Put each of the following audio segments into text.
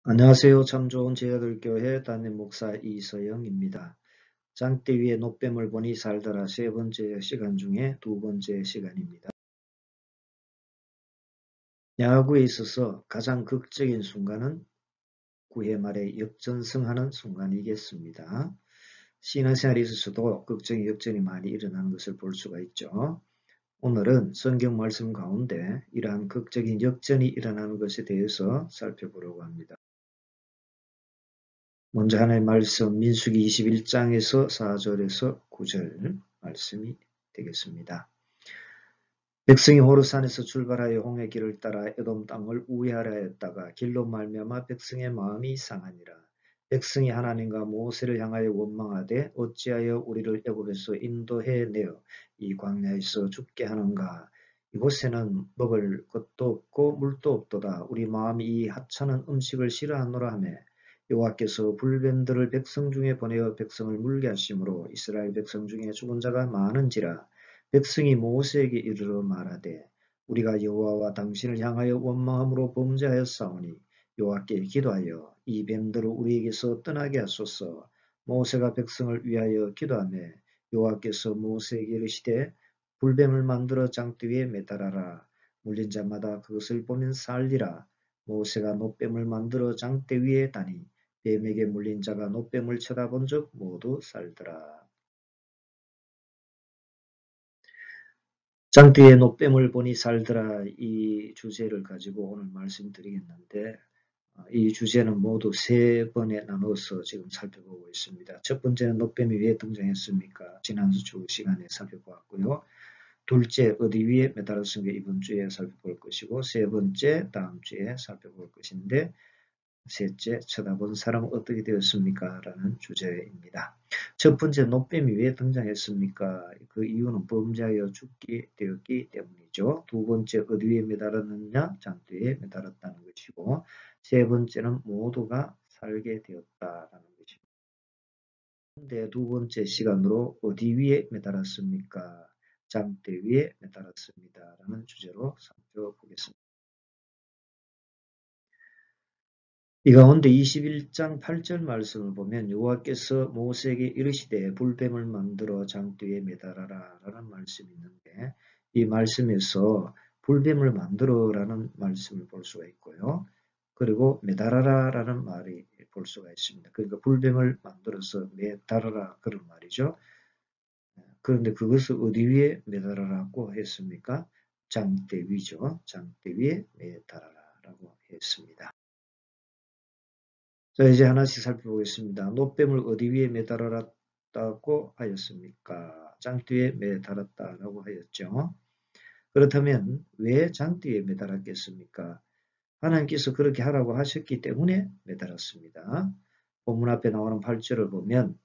안녕하세요. 참 좋은 제자들교회 담임 목사 이서영입니다. 장대 위에 노뱀을 보니 살더라 세 번째 시간 중에 두 번째 시간입니다. 야구에 있어서 가장 극적인 순간은 9회 말에 역전승하는 순간이겠습니다. 신앙생활에 있어서도 극적인 역전이 많이 일어나는 것을 볼 수가 있죠. 오늘은 성경 말씀 가운데 이러한 극적인 역전이 일어나는 것에 대해서 살펴보려고 합니다. 먼저 하나님의 말씀 민수기 21장에서 4절에서 9절 말씀이 되겠습니다. 백성이 호르산에서 출발하여 홍해 길을 따라 에돔 땅을 우회하려 했다가 길로 말미암아 백성의 마음이 상하니라. 백성이 하나님과 모세를 향하여 원망하되 어찌하여 우리를 애굽에서 인도해 내어 이 광야에서 죽게 하는가. 이곳에는 먹을 것도 없고 물도 없도다. 우리 마음이 이 하찮은 음식을 싫어하노라 하며 여호와께서 불뱀들을 백성 중에 보내어 백성을 물게 하심으로 이스라엘 백성 중에 죽은 자가 많은지라. 백성이 모세에게 이르러 말하되 우리가 여호와와 당신을 향하여 원망함으로 범죄하였사오니 여호와께 기도하여 이 뱀들을 우리에게서 떠나게 하소서. 모세가 백성을 위하여 기도하며 여호와께서 모세에게 이르시되 불뱀을 만들어 장대 위에 매달아라. 물린 자마다 그것을 보면 살리라. 모세가 노뱀을 만들어 장대 위에 다니 뱀에게 물린 자가 노뱀을 쳐다본 적 모두 살더라. 장대에 노뱀을 보니 살더라. 이 주제를 가지고 오늘 말씀드리겠는데 이 주제는 모두 세 번에 나눠서 지금 살펴보고 있습니다. 첫 번째는 노뱀이 왜 등장했습니까? 지난주 시간에 살펴보았고요. 둘째, 어디 위에 매달았습니까? 이번 주에 살펴볼 것이고, 세 번째, 다음 주에 살펴볼 것인데, 셋째, 쳐다본 사람은 어떻게 되었습니까? 라는 주제입니다. 첫 번째, 노뱀이 왜 등장했습니까? 그 이유는 범죄하여 죽게 되었기 때문이죠. 두 번째, 어디 위에 매달았느냐? 장대에 매달았다는 것이고, 세 번째는 모두가 살게 되었다라는 것입니다. 그런데 두 번째 시간으로 어디 위에 매달았습니까? 장대 위에 매달았습니다. 라는 주제로 살펴보겠습니다. 이 가운데 21장 8절 말씀을 보면 여호와께서 모세에게 이르시되 불뱀을 만들어 장대에 매달아라 라는 말씀이 있는데 이 말씀에서 불뱀을 만들어라는 말씀을 볼 수가 있고요. 그리고 매달아라 라는 말이 볼 수가 있습니다. 그러니까 불뱀을 만들어서 매달아라 그런 말이죠. 그런데 그것을 어디 위에 매달아라고 했습니까? 장대 위죠. 장대 위에 매달아라 라고 했습니다. 자, 이제 하나씩 살펴보겠습니다. 노뱀을 어디 위에 매달았다고 하였습니까? 장대에 매달았다라고 하였죠. 그렇다면 왜 장대에 매달았겠습니까? 하나님께서 그렇게 하라고 하셨기 때문에 매달았습니다. 본문 앞에 나오는 8절을 보면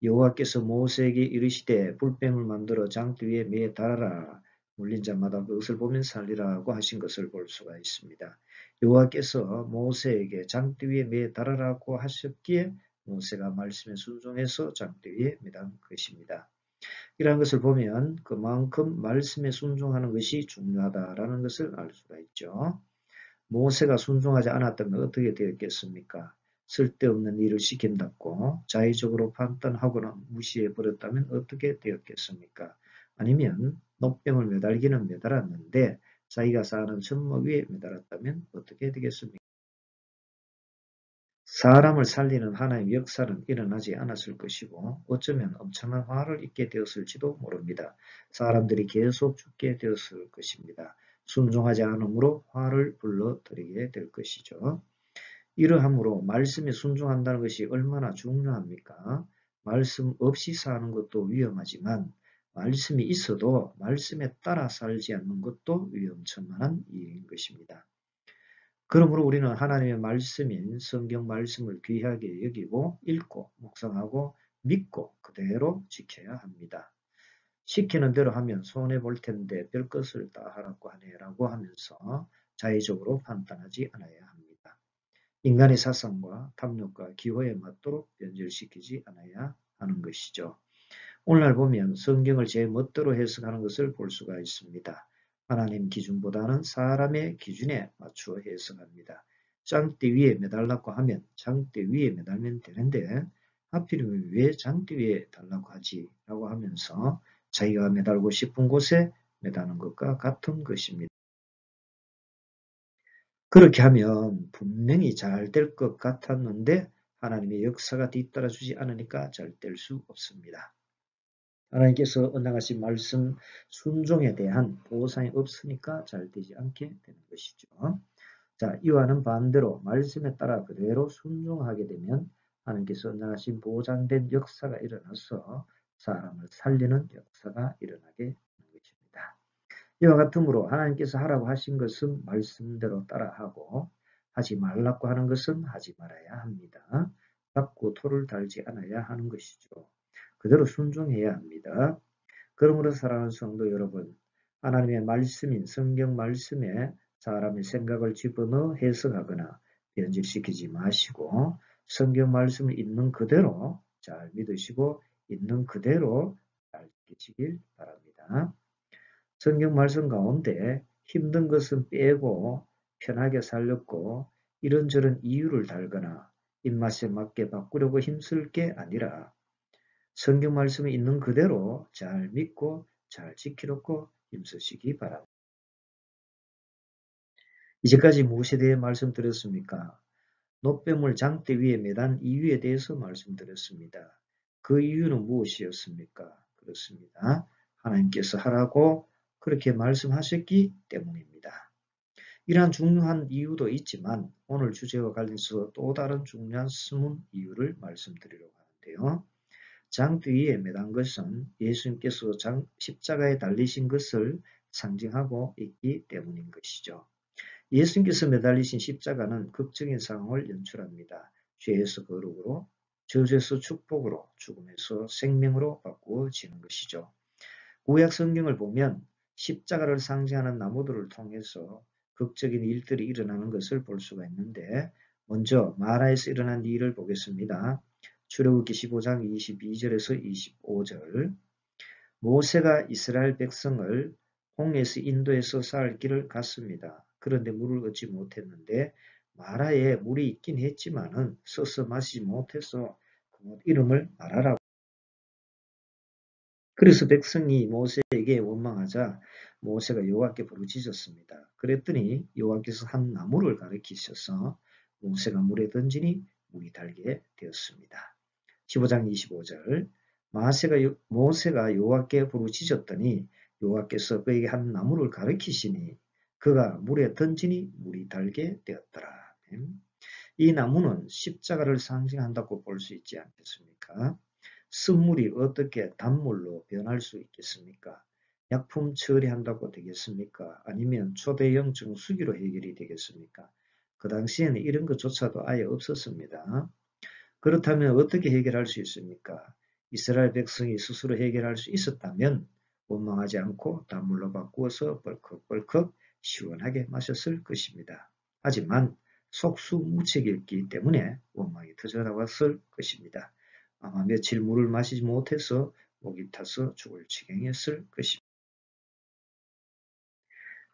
여호와께서 모세에게 이르시되 불뱀을 만들어 장대 위에 매달아라. 물린 자마다 그것을 보면 살리라고 하신 것을 볼 수가 있습니다. 여호와께서 모세에게 장대 위에 매달아라고 하셨기에 모세가 말씀에 순종해서 장대 위에 매단 것입니다. 이러한 것을 보면 그만큼 말씀에 순종하는 것이 중요하다라는 것을 알 수가 있죠. 모세가 순종하지 않았다면 어떻게 되었겠습니까? 쓸데없는 일을 시킨다고 자의적으로 판단하거나 무시해버렸다면 어떻게 되었겠습니까? 아니면 노뱀을 매달기는 매달았는데 자기가 사는 천막 위에 매달았다면 어떻게 되겠습니까? 사람을 살리는 하나님의 역사는 일어나지 않았을 것이고 어쩌면 엄청난 화를 입게 되었을지도 모릅니다. 사람들이 계속 죽게 되었을 것입니다. 순종하지 않으므로 화를 불러들이게 될 것이죠. 이러함으로 말씀에 순종한다는 것이 얼마나 중요합니까? 말씀 없이 사는 것도 위험하지만 말씀이 있어도 말씀에 따라 살지 않는 것도 위험천만한 일인 것입니다. 그러므로 우리는 하나님의 말씀인 성경 말씀을 귀하게 여기고 읽고 묵상하고 믿고 그대로 지켜야 합니다. 시키는 대로 하면 손해볼 텐데 별것을 다 하라고 하네라고 하면서 자의적으로 판단하지 않아야 합니다. 인간의 사상과 탐욕과 기호에 맞도록 변질시키지 않아야 하는 것이죠. 오늘날 보면 성경을 제 멋대로 해석하는 것을 볼 수가 있습니다. 하나님 기준보다는 사람의 기준에 맞추어 해석합니다. 장대 위에 매달라고 하면 장대 위에 매달면 되는데 하필이면 왜 장대 위에 달라고 하지? 라고 하면서 자기가 매달고 싶은 곳에 매다는 것과 같은 것입니다. 그렇게 하면 분명히 잘 될 것 같았는데 하나님의 역사가 뒤따라주지 않으니까 잘 될 수 없습니다. 하나님께서 언약하신 말씀 순종에 대한 보상이 없으니까 잘 되지 않게 되는 것이죠. 자, 이와는 반대로 말씀에 따라 그대로 순종하게 되면 하나님께서 언약하신 보장된 역사가 일어나서 사람을 살리는 역사가 일어나게 되는 것입니다. 이와 같으므로 하나님께서 하라고 하신 것은 말씀대로 따라하고 하지 말라고 하는 것은 하지 말아야 합니다. 자꾸 토를 달지 않아야 하는 것이죠. 그대로 순종해야 합니다. 그러므로 사랑하는 성도 여러분, 하나님의 말씀인 성경 말씀에 사람의 생각을 집어넣어 해석하거나 변질시키지 마시고 성경 말씀을 있는 그대로 잘 믿으시고 있는 그대로 잘 지키시길 바랍니다. 성경 말씀 가운데 힘든 것은 빼고 편하게 살렸고 이런저런 이유를 달거나 입맛에 맞게 바꾸려고 힘쓸 게 아니라 성경 말씀이 있는 그대로 잘 믿고 잘 지키려고 힘쓰시기 바랍니다. 이제까지 무엇에 대해 말씀드렸습니까? 노뱀을 장대 위에 매단 이유에 대해서 말씀드렸습니다. 그 이유는 무엇이었습니까? 그렇습니다. 하나님께서 하라고 그렇게 말씀하셨기 때문입니다. 이러한 중요한 이유도 있지만 오늘 주제와 관련해서 또 다른 중요한 숨은 이유를 말씀드리려고 하는데요. 장대 위에 매단 것은 예수님께서 십자가에 달리신 것을 상징하고 있기 때문인 것이죠. 예수님께서 매달리신 십자가는 극적인 상황을 연출합니다. 죄에서 거룩으로, 저주에서 축복으로, 죽음에서 생명으로 바꾸어지는 것이죠. 구약 성경을 보면 십자가를 상징하는 나무들을 통해서 극적인 일들이 일어나는 것을 볼 수가 있는데 먼저 마라에서 일어난 일을 보겠습니다. 출애굽기 15장 22절에서 25절 모세가 이스라엘 백성을 홍해에서 인도해서 살 길을 갔습니다. 그런데 물을 얻지 못했는데 마라에 물이 있긴 했지만은 써서 마시지 못해서 그 이름을 마라라고. 그래서 백성이 모세에게 원망하자 모세가 여호와께 부르짖었습니다. 그랬더니 여호와께서 한 나무를 가리키셔서 모세가 물에 던지니 물이 달게 되었습니다. 15장 25절 모세가 여호와께 부르짖었더니 여호와께서 그에게 한 나무를 가리키시니 그가 물에 던지니 물이 달게 되었더라. 이 나무는 십자가를 상징한다고 볼 수 있지 않겠습니까? 쓴물이 어떻게 단물로 변할 수 있겠습니까? 약품 처리한다고 되겠습니까? 아니면 초대형 정수기로 해결이 되겠습니까? 그 당시에는 이런 것조차도 아예 없었습니다. 그렇다면 어떻게 해결할 수 있습니까? 이스라엘 백성이 스스로 해결할 수 있었다면 원망하지 않고 단물로 바꾸어서 벌컥벌컥 시원하게 마셨을 것입니다. 하지만 속수무책이었기 때문에 원망이 터져나왔을 것입니다. 아마 며칠 물을 마시지 못해서 목이 타서 죽을 지경이었을 것입니다.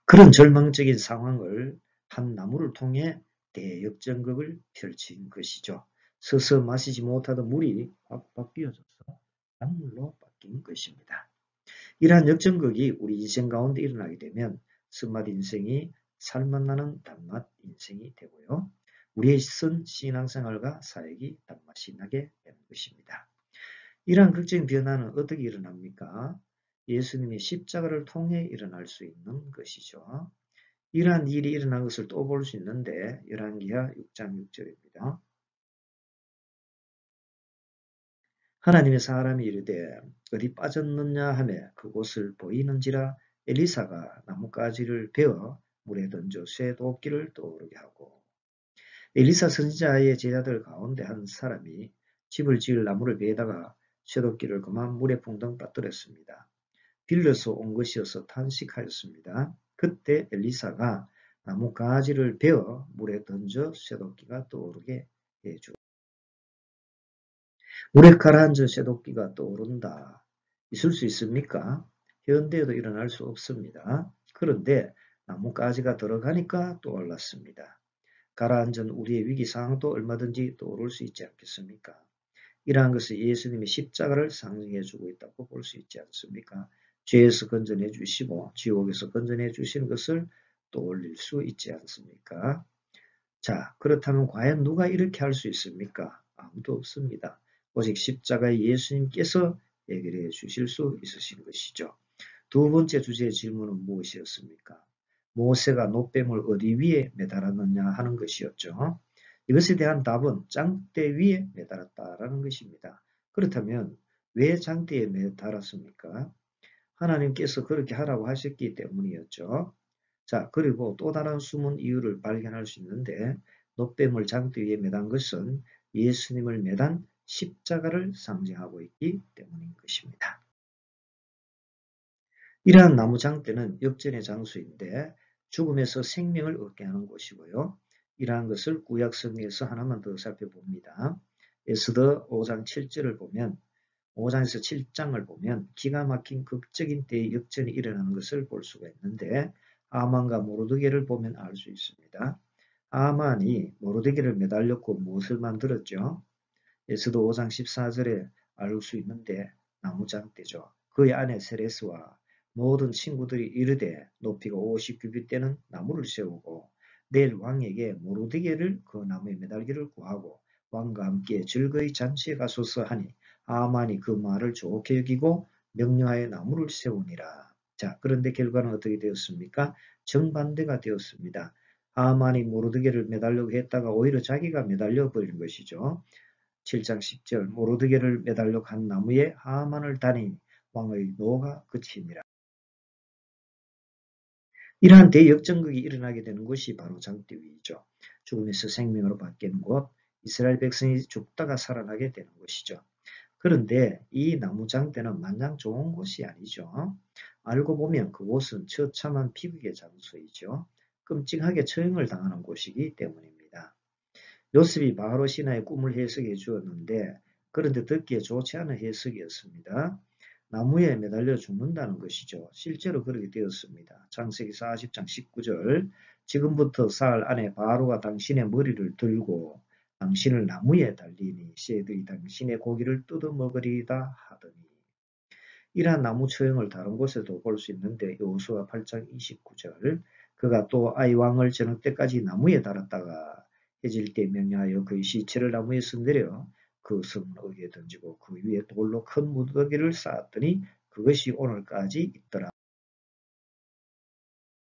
그런 절망적인 상황을 한 나무를 통해 대역전극을 펼친 것이죠. 서서 마시지 못하던 물이 확 바뀌어져서 단물로 바뀐 것입니다. 이러한 역전극이 우리 인생 가운데 일어나게 되면 쓴맛 인생이 살맛 나는 단맛 인생이 되고요. 우리의 쓴 신앙생활과 사역이 단맛이 나게 되는 것입니다. 이러한 극적인 변화는 어떻게 일어납니까? 예수님의 십자가를 통해 일어날 수 있는 것이죠. 이러한 일이 일어난 것을 또 볼 수 있는데 열왕기하 6장 6절입니다. 하나님의 사람이 이르되 어디 빠졌느냐 하며 그곳을 보이는지라 엘리사가 나뭇가지를 베어 물에 던져 쇠 도끼를 떠오르게 하고 엘리사 선지자의 제자들 가운데 한 사람이 집을 지을 나무를 베다가 쇠도끼를 그만 물에 풍덩 빠뜨렸습니다. 빌려서 온 것이어서 탄식하였습니다. 그때 엘리사가 나뭇가지를 베어 물에 던져 쇠도끼가 떠오르게 해주었습니다. 물에 가라앉은 쇠도끼가 떠오른다. 있을 수 있습니까? 현대에도 일어날 수 없습니다. 그런데 나뭇가지가 들어가니까 떠올랐습니다. 가라앉은 우리의 위기 상황도 얼마든지 떠오를 수 있지 않겠습니까? 이러한 것은 예수님의 십자가를 상징해 주고 있다고 볼 수 있지 않습니까? 죄에서 건져내 주시고 지옥에서 건져내 주시는 것을 떠올릴 수 있지 않습니까? 자, 그렇다면 과연 누가 이렇게 할 수 있습니까? 아무도 없습니다. 오직 십자가의 예수님께서 해결해 주실 수 있으신 것이죠. 두 번째 주제의 질문은 무엇이었습니까? 모세가 노뱀을 어디 위에 매달았느냐 하는 것이었죠. 이것에 대한 답은 장대 위에 매달았다라는 것입니다. 그렇다면 왜 장대에 매달았습니까? 하나님께서 그렇게 하라고 하셨기 때문이었죠. 자, 그리고 또 다른 숨은 이유를 발견할 수 있는데 노뱀을 장대 위에 매단 것은 예수님을 매단 십자가를 상징하고 있기 때문인 것입니다. 이러한 나무 장대는 역전의 장소인데 죽음에서 생명을 얻게 하는 곳이고요. 이러한 것을 구약 성경에서 하나만 더 살펴봅니다. 에스더 5장 7절을 보면 5장에서 7장을 보면 기가 막힌 극적인 때의 역전이 일어나는 것을 볼 수가 있는데 하만과 모르드게를 보면 알 수 있습니다. 하만이 모르드게를 매달렸고 무엇을 만들었죠? 에스더 5장 14절에 알 수 있는데 나무장대죠. 그의 아내 세레스와 모든 친구들이 이르되 높이가 50규빗 되는 나무를 세우고 내일 왕에게 모르드게를 그 나무에 매달기를 구하고 왕과 함께 즐거이 잔치에 가소서 하니 하만이 그 말을 좋게 여기고 명령하여 나무를 세우니라. 자, 그런데 결과는 어떻게 되었습니까? 정반대가 되었습니다. 하만이 모르드게를 매달려고 했다가 오히려 자기가 매달려 버린 것이죠. 7장 10절 모르드게를 매달려 간 나무에 하만을 다니 왕의 노가 그치니라. 이러한 대역전극이 일어나게 되는 것이 바로 장대 위이죠. 죽음에서 생명으로 바뀌는 곳, 이스라엘 백성이 죽다가 살아나게 되는 것이죠. 그런데 이 나무 장대는 마냥 좋은 곳이 아니죠. 알고 보면 그곳은 처참한 비극의 장소이죠. 끔찍하게 처형을 당하는 곳이기 때문입니다. 요셉이 바로 신하의 꿈을 해석해 주었는데 그런데 듣기에 좋지 않은 해석이었습니다. 나무에 매달려 죽는다는 것이죠. 실제로 그렇게 되었습니다. 창세기 40장 19절 지금부터 사흘 안에 바로가 당신의 머리를 들고 당신을 나무에 달리니 새들이 당신의 고기를 뜯어 먹으리다 하더니 이러한 나무 처형을 다른 곳에도 볼 수 있는데 여호수아 8장 29절 그가 또 아이 왕을 저녁 때까지 나무에 달았다가 해질 때 명령하여 그의 시체를 나무에서 내려 그 성읍에 던지고 그 위에 돌로 큰 무더기를 쌓았더니 그것이 오늘까지 있더라.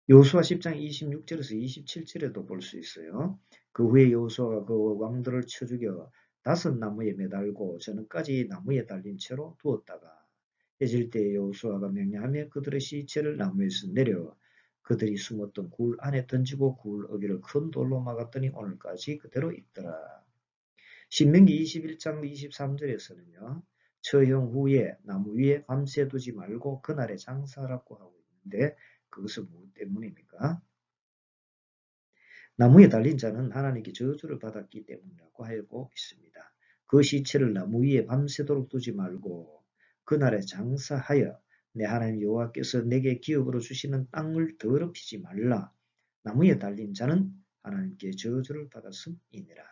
여호수아 10장 26절에서 27절에도 볼 수 있어요. 그 후에 여호수아가 그 왕들을 쳐 죽여 5나무에 매달고 저녁까지 나무에 달린 채로 두었다가 해질 때 여호수아가 명령하며 그들의 시체를 나무에서 내려 그들이 숨었던 굴 안에 던지고 굴 어귀를 큰 돌로 막았더니 오늘까지 그대로 있더라. 신명기 21장 23절에서는요. 처형 후에 나무 위에 밤새 두지 말고 그날에 장사하라고 하고 있는데 그것은 무엇 때문입니까? 나무에 달린 자는 하나님께 저주를 받았기 때문이라고 하고 있습니다. 그 시체를 나무 위에 밤새도록 두지 말고 그날에 장사하여 내 하나님 여호와께서 내게 기업으로 주시는 땅을 더럽히지 말라. 나무에 달린 자는 하나님께 저주를 받았음이니라.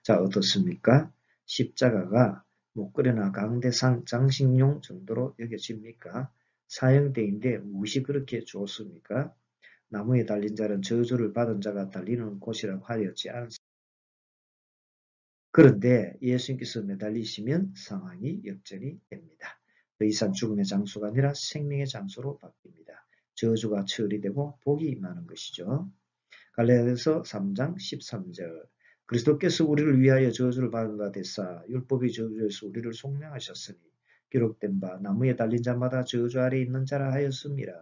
자, 어떻습니까? 십자가가 목걸이나 강대상 장식용 정도로 여겨집니까? 사형대인데 무엇이 그렇게 좋습니까? 나무에 달린 자는 저주를 받은 자가 달리는 곳이라고 하였지 않습니까? 그런데 예수님께서 매달리시면 상황이 역전이 됩니다. 더 이상 죽음의 장소가 아니라 생명의 장소로 바뀝니다. 저주가 처리되고 복이 임하는 것이죠. 갈라디아서 3장 13절 그리스도께서 우리를 위하여 저주를 받은 바 됐사 율법의 저주에서 우리를 속량하셨으니 기록된 바 나무에 달린 자마다 저주 아래 있는 자라 하였습니다.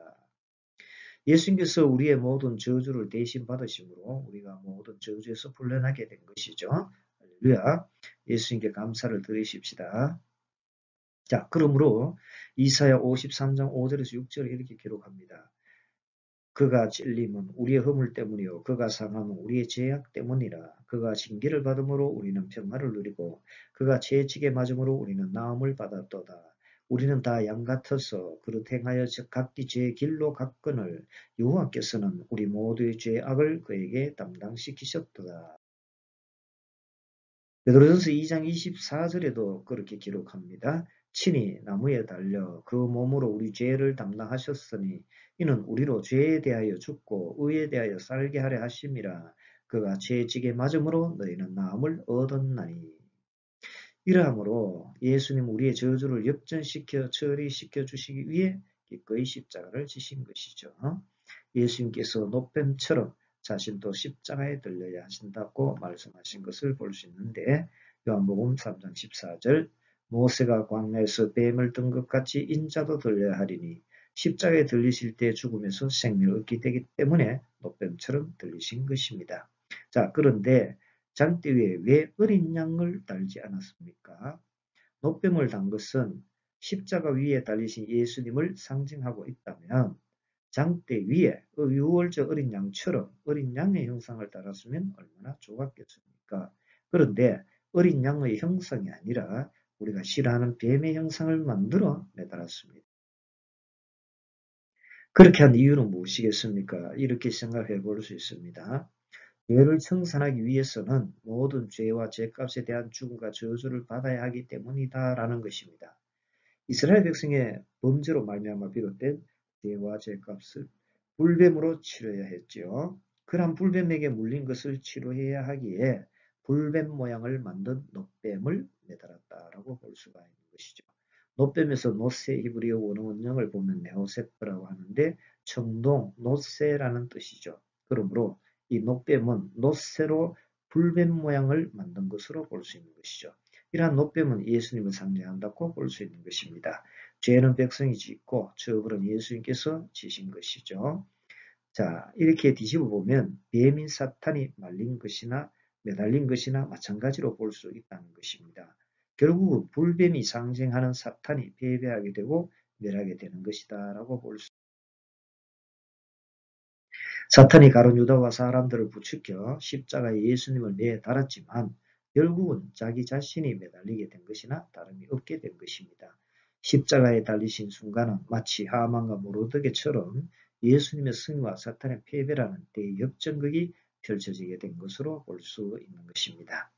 예수님께서 우리의 모든 저주를 대신 받으심으로 우리가 모든 저주에서 풀려나게 된 것이죠. 할렐루야. 예수님께 감사를 드리십시다. 자, 그러므로 이사야 53장 5절에서 6절에 이렇게 기록합니다. 그가 찔림은 우리의 허물 때문이요 그가 상함은 우리의 죄악 때문이라. 그가 징계를 받음으로 우리는 평화를 누리고 그가 채찍에 맞음으로 우리는 나음을 받았도다. 우리는 다 양 같아서 그릇 행하여 각기 제 길로 갔거늘 여호와께서는 우리 모두의 죄악을 그에게 담당시키셨도다. 베드로전서 2장 24절에도 그렇게 기록합니다. 친히 나무에 달려 그 몸으로 우리 죄를 담당하셨으니 이는 우리로 죄에 대하여 죽고 의에 대하여 살게 하려 하심이라. 그가 죄직에 맞음으로 너희는 나음을 얻었나니. 이러함으로 예수님 우리의 저주를 역전시켜 처리시켜 주시기 위해 기꺼이 십자가를 지신 것이죠. 예수님께서 노뱀처럼 자신도 십자가에 들려야 하신다고 말씀하신 것을 볼 수 있는데 요한복음 3장 14절 모세가 광야에서 뱀을 든 것 같이 인자도 들려야 하리니 십자가에 들리실 때 죽음에서 생명을 얻게 되기 때문에 노뱀처럼 들리신 것입니다. 자, 그런데 장대 위에 왜 어린 양을 달지 않았습니까? 노뱀을 단 것은 십자가 위에 달리신 예수님을 상징하고 있다면 장대 위에 유월절 어린 양처럼 어린 양의 형상을 달았으면 얼마나 좋았겠습니까? 그런데 어린 양의 형상이 아니라 우리가 싫어하는 뱀의 형상을 만들어 내달았습니다. 그렇게 한 이유는 무엇이겠습니까? 이렇게 생각해 볼 수 있습니다. 죄를 청산하기 위해서는 모든 죄와 죄값에 대한 죽음과 저주를 받아야 하기 때문이다라는 것입니다. 이스라엘 백성의 범죄로 말미암아 비롯된 죄와 죄값을 불뱀으로 치러야 했지요. 그런 불뱀에게 물린 것을 치료해야 하기에 불뱀 모양을 만든 놋뱀을 매달았다라고 볼 수가 있는 것이죠. 놋뱀에서 노세 히브리어 원어원형을 보면 네오세프라고 하는데 청동, 노세라는 뜻이죠. 그러므로 이 놋뱀은 노세로 불뱀 모양을 만든 것으로 볼 수 있는 것이죠. 이러한 놋뱀은 예수님을 상징한다고 볼 수 있는 것입니다. 죄는 백성이 짓고 처벌은 예수님께서 지신 것이죠. 자, 이렇게 뒤집어 보면 뱀인 사탄이 말린 것이나 매달린 것이나 마찬가지로 볼 수 있다는 것입니다. 결국은 불뱀이 상징하는 사탄이 패배하게 되고 멸하게 되는 것이다 라고 볼 수. 사탄이 가룟 유다와 사람들을 부추겨 십자가에 예수님을 내 달았지만 결국은 자기 자신이 매달리게 된 것이나 다름이 없게 된 것입니다. 십자가에 달리신 순간은 마치 하만과 모르드게처럼 예수님의 승리와 사탄의 패배라는 대역전극이 펼쳐지게 된 것으로 볼 수 있는 것입니다.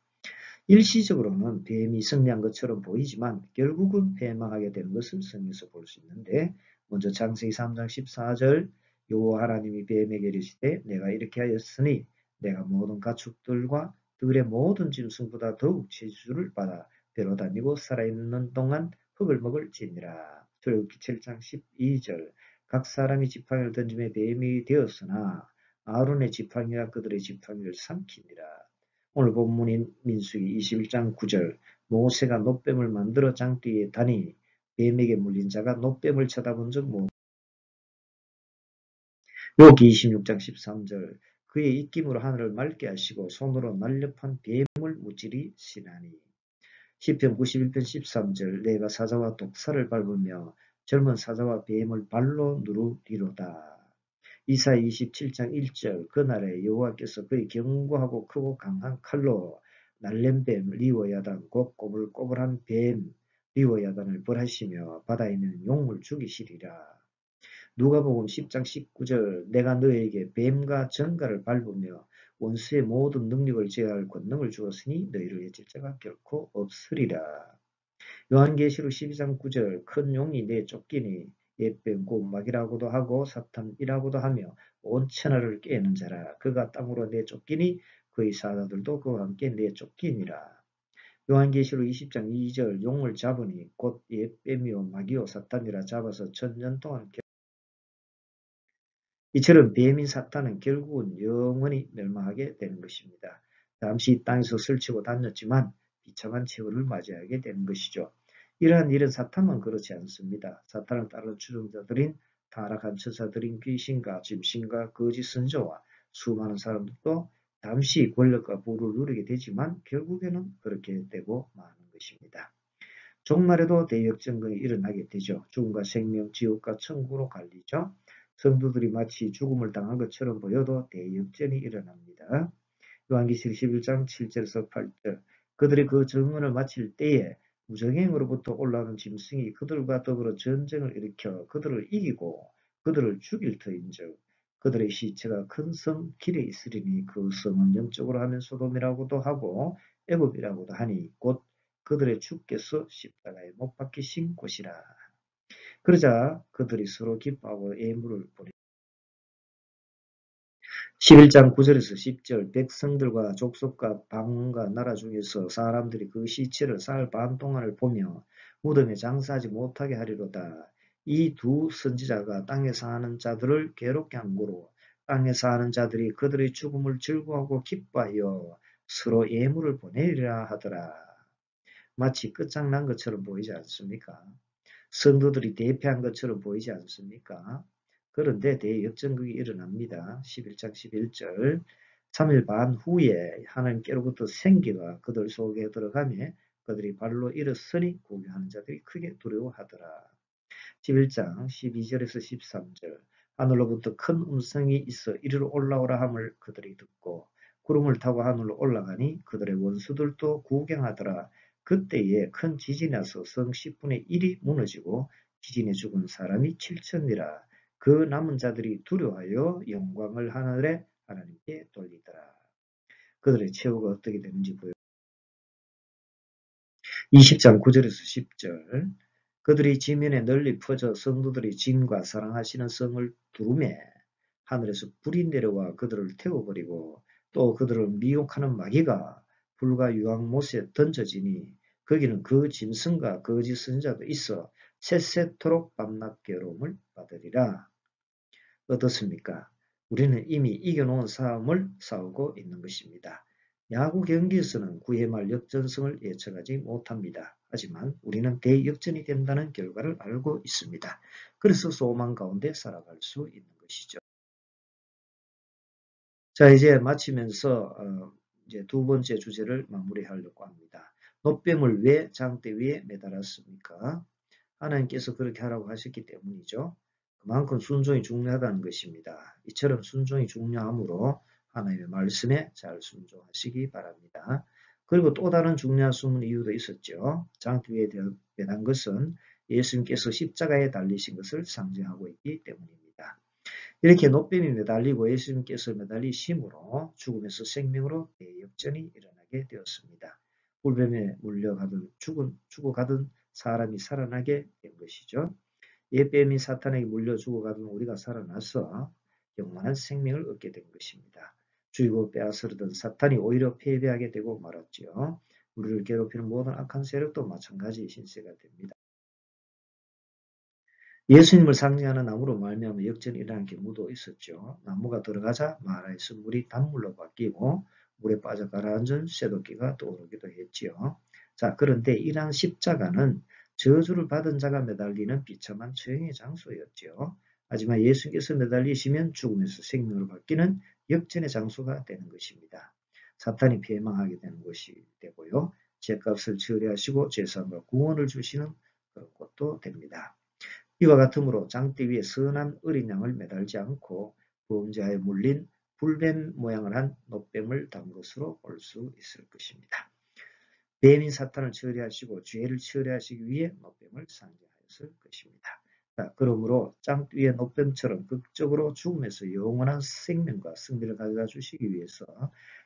일시적으로는 뱀이 승리한 것처럼 보이지만 결국은 패망하게 되는 것을 성경에서 볼 수 있는데 먼저 창세기 3장 14절 여호와 하나님이 뱀에게 이르시되 내가 이렇게 하였으니 내가 모든 가축들과 들의 모든 짐승보다 더욱 지주를 받아 배로 다니고 살아있는 동안 흙을 먹을지니라. 출애굽기 7장 12절 각 사람이 지팡이를 던짐에 뱀이 되었으나 아론의 지팡이가 그들의 지팡이를 삼키니라. 오늘 본문인 민수기 21장 9절 모세가 놋뱀을 만들어 장대에 다니 뱀에게 물린 자가 놋뱀을 쳐다본 적 못. 욥기 26장 13절 그의 입김으로 하늘을 맑게 하시고 손으로 날렵한 뱀을 무찌리시나니. 시편 91편 13절 내가 사자와 독사를 밟으며 젊은 사자와 뱀을 발로 누르리로다. 이사야 27장 1절 그날에 여호와께서 그의 견고하고 크고 강한 칼로 날렘뱀 리워야단 곧 꼬불꼬불한 뱀 리워야단을 벌하시며 바다에 있는 용을 죽이시리라. 누가복음 10장 19절 내가 너에게 뱀과 정갈을 밟으며 원수의 모든 능력을 제어할 권능을 주었으니 너희를 해칠 자가 결코 없으리라. 요한계시록 12장 9절 큰 용이 내 쫓기니 옛뱀 곧 마귀라고도 하고 사탄이라고도 하며 온 천하를 깨는 자라. 그가 땅으로 내 쫓기니 그의 사자들도 그와 함께 내 쫓기니라. 요한계시록 20장 2절 용을 잡으니 곧 옛뱀이요 마귀요 사탄이라 잡아서 천년 동안 이처럼 뱀인 사탄은 결국은 영원히 멸망하게 되는 것입니다. 잠시 이 땅에서 설치고 다녔지만 비참한 최후를 맞이하게 되는 것이죠. 이러한 일은 사탄만 그렇지 않습니다. 사탄을 따르는 추종자들인 타락한 천사들인 귀신과 짐승과 거짓 선조와 수많은 사람들도 잠시 권력과 부를 누리게 되지만 결국에는 그렇게 되고 마는 것입니다. 종말에도 대역전극이 일어나게 되죠. 죽음과 생명, 지옥과 천국으로 갈리죠. 성도들이 마치 죽음을 당한 것처럼 보여도 대역전이 일어납니다. 요한계시록 11장 7절에서 8절 그들이 그 증언을 마칠 때에 무적행으로부터 올라오는 짐승이 그들과 더불어 전쟁을 일으켜 그들을 이기고 그들을 죽일 터인즉 그들의 시체가 큰 성 길에 있으리니 그 성은 영적으로 하면 소돔이라고도 하고 애굽이라고도 하니 곧 그들의 주께서 십자가에 못 박히신 곳이라. 그러자 그들이 서로 기뻐하고 예물을 보내 11장 9절에서 10절 백성들과 족속과 방언과 나라 중에서 사람들이 그 시체를 사흘 반 동안을 보며 무덤에 장사하지 못하게 하리로다. 이 두 선지자가 땅에 사는 자들을 괴롭게 한 고로 땅에 사는 자들이 그들의 죽음을 즐거워하고 기뻐하여 서로 예물을 보내리라 하더라. 마치 끝장난 것처럼 보이지 않습니까? 성도들이 대패한 것처럼 보이지 않습니까? 그런데 대역전극이 일어납니다. 11장 11절 3일 반 후에 하나님께로부터 생기가 그들 속에 들어가며 그들이 발로 일어서니 구경하는 자들이 크게 두려워하더라. 11장 12절에서 13절 하늘로부터 큰 음성이 있어 이리로 올라오라 함을 그들이 듣고 구름을 타고 하늘로 올라가니 그들의 원수들도 구경하더라. 그때에 큰 지진이 나서 성 10분의 1이 무너지고 지진에 죽은 사람이 7천이라. 그 남은 자들이 두려워하여 영광을 하늘에 하나님께 돌리더라. 그들의 최후가 어떻게 되는지 보여. 20장 9절에서 10절 그들이 지면에 널리 퍼져 성도들이 진과 사랑하시는 성을 두루매 하늘에서 불이 내려와 그들을 태워버리고 또 그들을 미혹하는 마귀가 불과 유황못에 던져지니 거기는 그 짐승과 거짓 선지자도 있어 셋셋토록 밤낮 괴로움을 받으리라. 어떻습니까? 우리는 이미 이겨놓은 싸움을 싸우고 있는 것입니다. 야구 경기에서는 9회 말 역전승을 예측하지 못합니다. 하지만 우리는 대역전이 된다는 결과를 알고 있습니다. 그래서 소망 가운데 살아갈 수 있는 것이죠. 자, 이제 마치면서 이제 두 번째 주제를 마무리하려고 합니다. 노뱀을 왜 장대 위에 매달았습니까? 하나님께서 그렇게 하라고 하셨기 때문이죠. 그만큼 순종이 중요하다는 것입니다. 이처럼 순종이 중요하므로 하나님의 말씀에 잘 순종하시기 바랍니다. 그리고 또 다른 중요한 숨은 이유도 있었죠. 장대 위에 매단 것은 예수님께서 십자가에 달리신 것을 상징하고 있기 때문입니다. 이렇게 노뱀이 매달리고 예수님께서 매달리심으로 죽음에서 생명으로 대역전이 일어나게 되었습니다. 불뱀에 물려가던 죽어가던 사람이 살아나게 된 것이죠. 옛뱀이 사탄에게 물려 죽어가던 우리가 살아나서 영원한 생명을 얻게 된 것입니다. 죽이고 빼앗으려던 사탄이 오히려 패배하게 되고 말았죠. 우리를 괴롭히는 모든 악한 세력도 마찬가지 신세가 됩니다. 예수님을 상징하는 나무로 말미암아 역전이 일어난 경우도 있었죠. 나무가 들어가자 마라에서 물이 단물로 바뀌고 물에 빠져 가라앉은 쇠도끼가 떠오르기도 했지요. 자, 그런데 이러한 십자가는 저주를 받은 자가 매달리는 비참한 처형의 장소였죠. 하지만 예수께서 매달리시면 죽음에서 생명으로 바뀌는 역전의 장소가 되는 것입니다. 사탄이 패망하게 되는 것이 되고요. 죄값을 처리하시고 죄사함과 구원을 주시는 그런 것도 됩니다. 이와 같으므로 장대 위에 선한 어린 양을 매달지 않고 범죄하에 물린 불뱀 모양을 한 노뱀을 단 것으로 볼 수 있을 것입니다. 뱀인 사탄을 처리하시고 죄를 처리하시기 위해 노뱀을 상징하였을 것입니다. 자, 그러므로 장대 위의 노뱀처럼 극적으로 죽음에서 영원한 생명과 승리를 가져다 주시기 위해서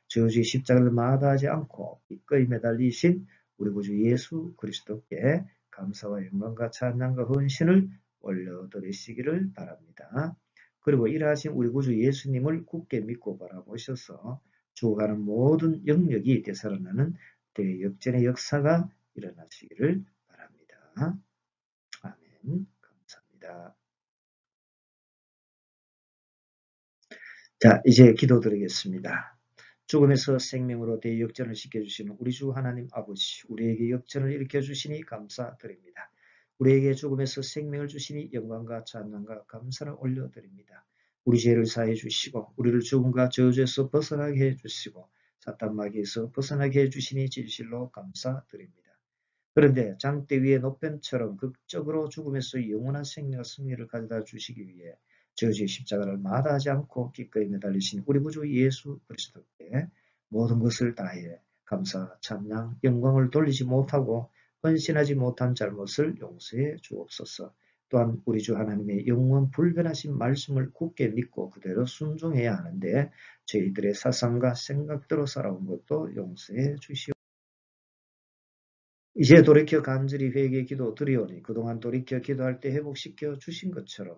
저주의 십자가를 마다하지 않고 기꺼이 매달리신 우리 구주 예수 그리스도께 감사와 영광과 찬양과 헌신을 올려드리시기를 바랍니다. 그리고 일하신 우리 구주 예수님을 굳게 믿고 바라보셔서 죽어가는 모든 영역이 되살아나는 대역전의 역사가 일어나시기를 바랍니다. 아멘. 감사합니다. 자, 이제 기도드리겠습니다. 죽음에서 생명으로 대역전을 시켜주시는 우리 주 하나님 아버지, 우리에게 역전을 일으켜주시니 감사드립니다. 우리에게 죽음에서 생명을 주시니 영광과 찬양과 감사를 올려드립니다. 우리 죄를 사해 주시고 우리를 죽음과 저주에서 벗어나게 해주시고 사탄 마귀에서 벗어나게 해주시니 진실로 감사드립니다. 그런데 장대 위의 노뱀처럼 극적으로 죽음에서 영원한 생명과 승리를 가져다 주시기 위해 저주의 십자가를 마다하지 않고 기꺼이 매달리신 우리 구주 예수 그리스도께 모든 것을 다해 감사, 찬양, 영광을 돌리지 못하고 헌신하지 못한 잘못을 용서해 주옵소서. 또한 우리 주 하나님의 영원 불변하신 말씀을 굳게 믿고 그대로 순종해야 하는데 저희들의 사상과 생각대로 살아온 것도 용서해 주시옵소서. 이제 돌이켜 간절히 회개 기도 드리오니 그동안 돌이켜 기도할 때 회복시켜 주신 것처럼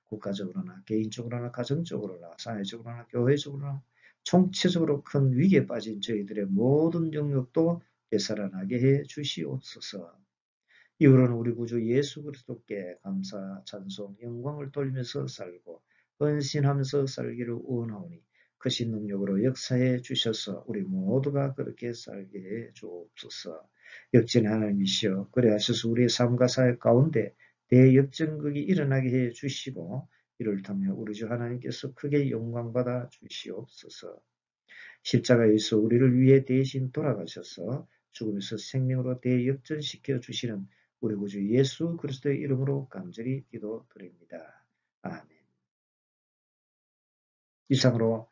국가적으로나 개인적으로나 가정적으로나 사회적으로나 교회적으로나 총체적으로 큰 위기에 빠진 저희들의 모든 영역도 되살아나게 해 주시옵소서. 이후로는 우리 구주 예수 그리스도께 감사, 찬송, 영광을 돌리면서 살고 헌신하면서 살기를 원하오니 크신 능력으로 역사해 주셔서 우리 모두가 그렇게 살게 해 주옵소서. 역전 하나님이시여 그래 하셔서 우리의 삶과 사회 가운데 대역전극이 일어나게 해 주시고 이를 통해 우리 주 하나님께서 크게 영광받아 주시옵소서. 십자가에서 우리를 위해 대신 돌아가셔서 죽음에서 생명으로 대역전시켜 주시는 우리 구주 예수 그리스도의 이름으로 간절히 기도드립니다. 아멘. 이상으로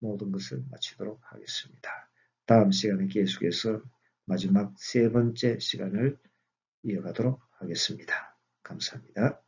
모든 것을 마치도록 하겠습니다. 다음 시간에 계속해서 마지막 세 번째 시간을 이어가도록 하겠습니다. 감사합니다.